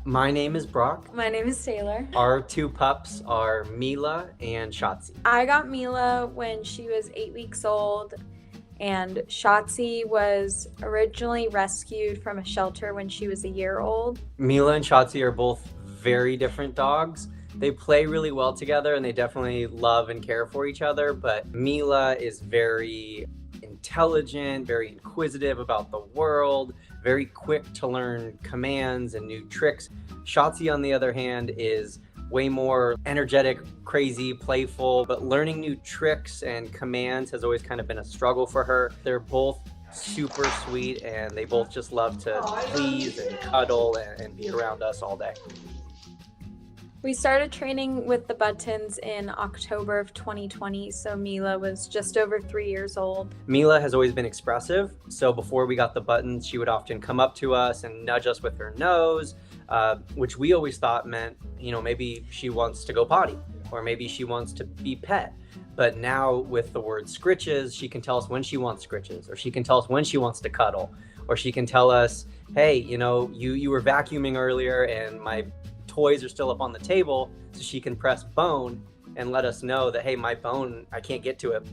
My name is Brock. My name is Taylor. Our two pups are Mila and Schatzi. I got Mila when she was 8 weeks old, and Schatzi was originally rescued from a shelter when she was a year old. Mila and Schatzi are both very different dogs. They play really well together and they definitely love and care for each other, but Mila is very intelligent, very inquisitive about the world, very quick to learn commands and new tricks. Schatzi, on the other hand, is way more energetic, crazy, playful, but learning new tricks and commands has always kind of been a struggle for her. They're both super sweet and they both just love to please and cuddle and be around us all day. We started training with the Buttons in October of 2020, so Mila was just over 3 years old. Mila has always been expressive, so before we got the Buttons, she would often come up to us and nudge us with her nose, which we always thought meant, maybe she wants to go potty, or maybe she wants to be pet. But now with the word scritches, she can tell us when she wants scritches, or she can tell us when she wants to cuddle, or she can tell us, hey, you were vacuuming earlier and my toys are still up on the table, so she can press bone and let us know that, hey, my bone, I can't get to it.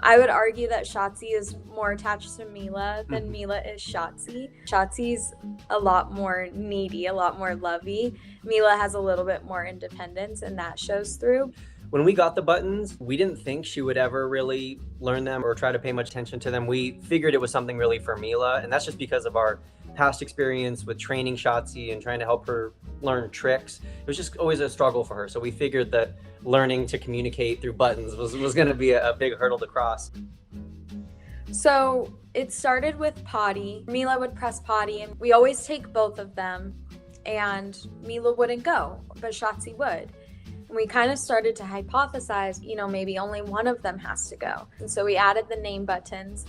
I would argue that Schatzi is more attached to Mila than Mila is Schatzi. Schatzi's a lot more needy, a lot more lovey. Mila has a little bit more independence, and that shows through. When we got the Buttons, we didn't think she would ever really learn them or try to pay much attention to them. We figured it was something really for Mila, and that's just because of our past experience with training Schatzi and trying to help her learn tricks. It was just always a struggle for her. So we figured that learning to communicate through buttons was going to be a big hurdle to cross. So it started with potty. Mila would press potty, and we always take both of them, and Mila wouldn't go, but Schatzi would. And we kind of started to hypothesize, maybe only one of them has to go. And so we added the name Buttons,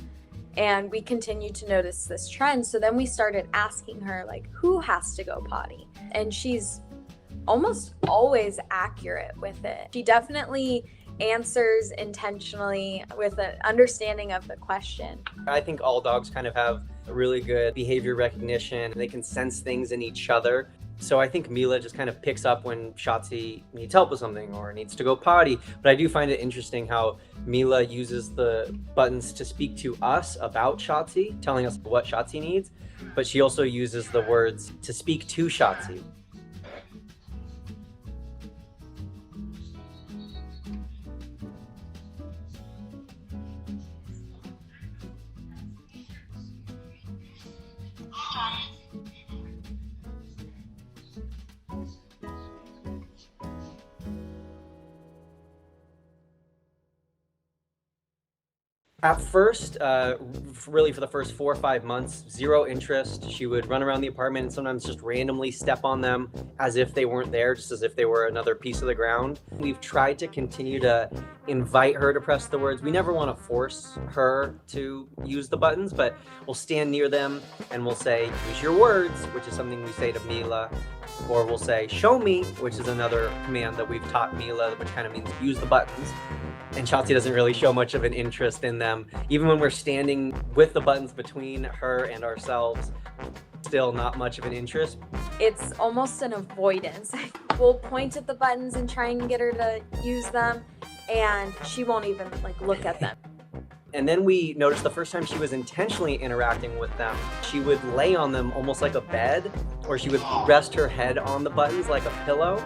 and we continued to notice this trend. So then we started asking her, who has to go potty? And she's almost always accurate with it. She definitely answers intentionally with an understanding of the question. I think all dogs kind of have a really good behavior recognition. They can sense things in each other. So I think Mila just kind of picks up when Schatzi needs help with something or needs to go potty. But I do find it interesting how Mila uses the Buttons to speak to us about Schatzi, telling us what Schatzi needs. But she also uses the words to speak to Schatzi. At first, really for the first 4 or 5 months, zero interest. She would run around the apartment and sometimes just randomly step on them as if they weren't there, just as if they were another piece of the ground. We've tried to continue to invite her to press the words. We never want to force her to use the Buttons, but we'll stand near them and we'll say, use your words, which is something we say to Mila. Or we'll say, show me, which is another command that we've taught Mila, which kind of means use the Buttons. And Schatzi doesn't really show much of an interest in them. Even when we're standing with the Buttons between her and ourselves, still not much of an interest. It's almost an avoidance. We'll point at the Buttons and try and get her to use them, and she won't even look at them. And then we noticed the first time she was intentionally interacting with them, she would lay on them almost like a bed, or she would rest her head on the Buttons like a pillow.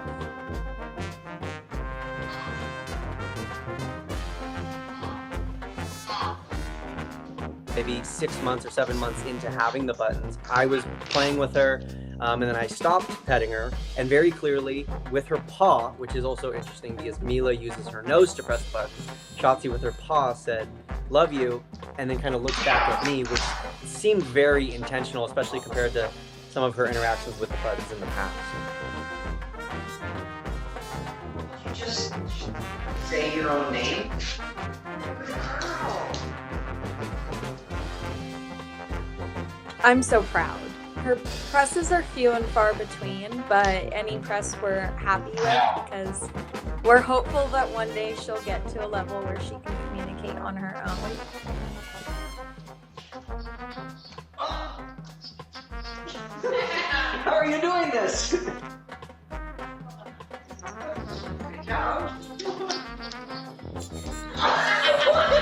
Maybe 6 months or 7 months into having the Buttons, I was playing with her, and then I stopped petting her, and very clearly with her paw, which is also interesting because Mila uses her nose to press buttons, Schatzi with her paw said, love you, and then kind of looked back at me, which seemed very intentional, especially compared to some of her interactions with the Buttons in the past. You just say your own name? I'm so proud. Her presses are few and far between, but any press we're happy with because we're hopeful that one day she'll get to a level where she can communicate on her own. How are you doing this? Good job. What?